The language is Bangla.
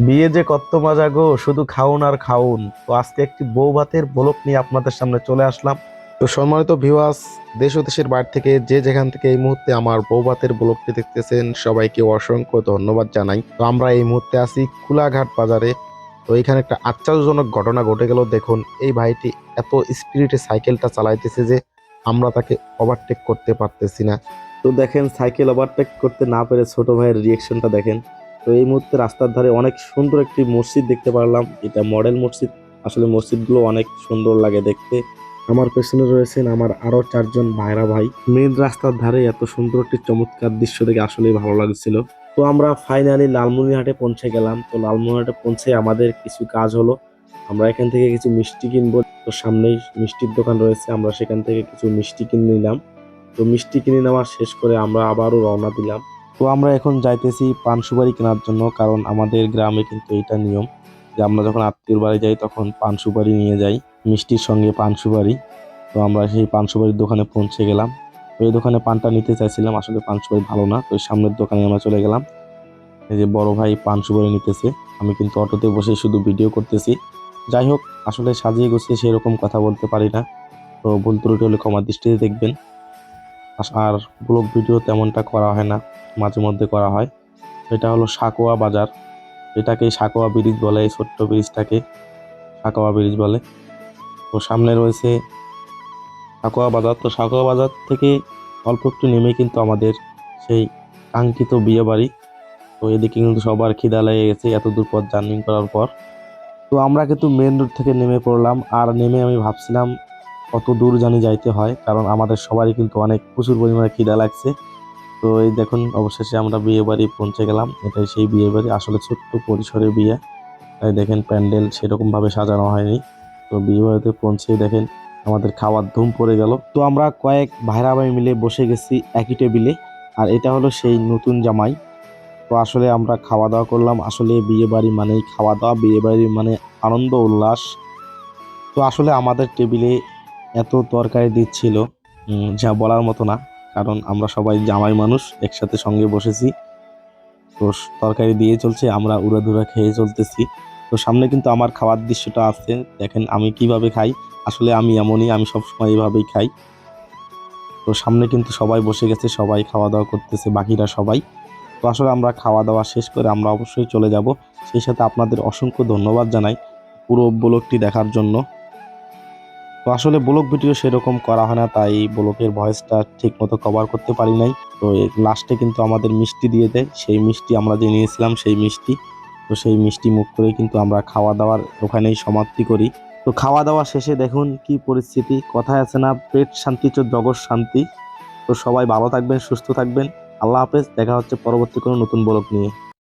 বিয়ে যে কত মজা গো, শুধু খাউন আর খাউন। তো আজকে একটি বউ ভাতের ব্লগ নিয়ে আপনাদের সামনে চলে আসলাম। তো সম্মানিত ভিউয়ার্স, দেশ ও দেশের বাইরে থেকে যে যেখান থেকে এই মুহূর্তে আমার বউ ভাতের ব্লগটি দেখতেছেন, সবাইকে অসংখ্য ধন্যবাদ জানাই। তো আমরা এই মুহূর্তে আছি কুলাঘাট বাজারে। তো এখানে একটা আশ্চর্যজনক ঘটনা ঘটে গেল। দেখুন, এই ভাইটি এত স্পিরিটে সাইকেলটা চালাইতেছে যে আমরা তাকে ওভারটেক করতে পারতেছি না। তো দেখেন, সাইকেল ওভারটেক করতে না পেরে ছোট ভাইয়ের রিয়েকশনটা দেখেন। তো এই মুহূর্তে রাস্তার ধারে অনেক সুন্দর একটি মসজিদ দেখতে পারলাম। এটা মডেল মসজিদ। আসলে মসজিদগুলো অনেক সুন্দর লাগে দেখতে। আমার পেছনে রয়েছেন আমার আরো চারজন ভাইরা ভাই। মেন রাস্তার ধারে এত সুন্দর একটি চমৎকার দৃশ্য দেখে আসলেই ভালো লাগছিল। তো আমরা ফাইনালি লালমনিরহাটে পৌঁছে গেলাম। তো লালমনিরহাটে পৌঁছে আমাদের কিছু কাজ হলো। আমরা এখান থেকে কিছু মিষ্টি কিনবো। তো সামনেই মিষ্টির দোকান রয়েছে, আমরা সেখান থেকে কিছু মিষ্টি কিনে নিলাম। তো মিষ্টি কিনে নেওয়া শেষ করে আমরা আবারও রওনা দিলাম। তো আমরা এখন যাইতেছি পান সুপারি কেনার জন্য, কারণ আমাদের গ্রামে কিন্তু এটা নিয়ম যে আমরা যখন আত্মীয়র বাড়ি যাই তখন পান সুপারি নিয়ে যাই, মিষ্টির সঙ্গে পান সুপারি। তো আমরা সেই পান সুপারির দোকানে পৌঁছে গেলাম। তো এই দোকানে পানটা নিতে চাইছিলাম, আসলে পান সুপারি ভালো না। তো সামনের দোকানে আমরা চলে গেলাম। এই যে বড় ভাই পান সুপারি নিতেছে, আমি কিন্তু অটোতে বসে শুধু ভিডিও করতেছি। যাই হোক, আসলে সাজিয়ে গুছিয়ে সেরকম কথা বলতে পারি না। তো ভুল ত্রুটি হলে ক্ষমা দৃষ্টিতে দেখবেন। আর ব্লগ ভিডিও তেমনটা করা হয় না, মাঝে মধ্যে করা হয়। এটা হলো সাকোয়া বাজার। এটাকে সাকোয়া ব্রিজ বলে, এই ছোট্ট ব্রিজটাকে সাকোয়া ব্রিজ বলে। তো সামনে রয়েছে সাকোয়া বাজার। তো সাকোয়া বাজার থেকে অল্প একটু নেমে কিন্তু আমাদের সেই কাঙ্ক্ষিত বিয়ে বাড়ি। তো এদিকে কিন্তু সবার খিদা লেগে গেছে এত দূর পথ জার্নি করার পর। তো আমরা কিন্তু মেন রোড থেকে নেমে পড়লাম। আর নেমে আমি ভাবছিলাম কত দূর জানি যাইতে হয়, কারণ আমাদের সবারই কিন্তু অনেক প্রচুর পরিমাণে খিদা লাগছে। তো এই দেখুন, অবশেষে আমরা বিয়ে বাড়ি পৌঁছে গেলাম। এটাই সেই বিয়ে বাড়ি, আসলে ছোট্ট পরিসরে বিয়ে। তাই দেখেন, প্যান্ডেল সেরকম ভাবে সাজানো হয়নি। তো বিয়ে বাড়িতে পৌঁছে দেখেন আমাদের খাওয়ার ধুম পড়ে গেল। তো আমরা কয়েক ভাইরা ভাই মিলে বসে গেছি একই টেবিলে। আর এটা হলো সেই নতুন জামাই। তো আসলে আমরা খাওয়া দাওয়া করলাম। আসলে বিয়ে বাড়ি মানেই খাওয়া দাওয়া, বিয়ে বাড়ি মানে আনন্দ উল্লাস। তো আসলে আমাদের টেবিলে এত তরকারি দিচ্ছিল, যা বলার মতো না। কারণ আমরা সবাই জামাই মানুষ, একসাথে সঙ্গে বসেছি। তো তরকারি দিয়ে চলছে, আমরা উড়াধুরা খেয়ে চলতেছি। তো সামনে কিন্তু আমার খাওয়ার দৃশ্যটা আছে, দেখেন আমি কিভাবে খাই। আসলে আমি এমনই, আমি সবসময় এইভাবেই খাই। তো সামনে কিন্তু সবাই বসে গেছে, সবাই খাওয়া দাওয়া করতেছে, বাকিরা সবাই। তো আসলে আমরা খাওয়া দাওয়া শেষ করে আমরা অবশ্যই চলে যাব। সেই সাথে আপনাদের অসংখ্য ধন্যবাদ জানাই পুরো ব্লগটি দেখার জন্য। তো আসলে ব্লগ ভিডিও সেরকম করা হয় না, তাই ব্লগের ভয়েসটা ঠিক মতো কভার করতে পারি নাই। তো লাস্টে কিন্তু আমাদের মিষ্টি দিয়ে দেয়, সেই মিষ্টি আমরা যে নিয়েছিলাম সেই মিষ্টি। তো সেই মিষ্টি মুখ করে কিন্তু আমরা খাওয়া দাওয়ার ওখানেই সমাপ্তি করি। তো খাওয়া দাওয়া শেষে দেখুন কি পরিস্থিতি, কথায় আছে না, পেট শান্তি চো জগৎ শান্তি। তো সবাই ভালো থাকবেন, সুস্থ থাকবেন। আল্লাহ হাফেজ, দেখা হচ্ছে পরবর্তী কোনো নতুন ব্লগ নিয়ে।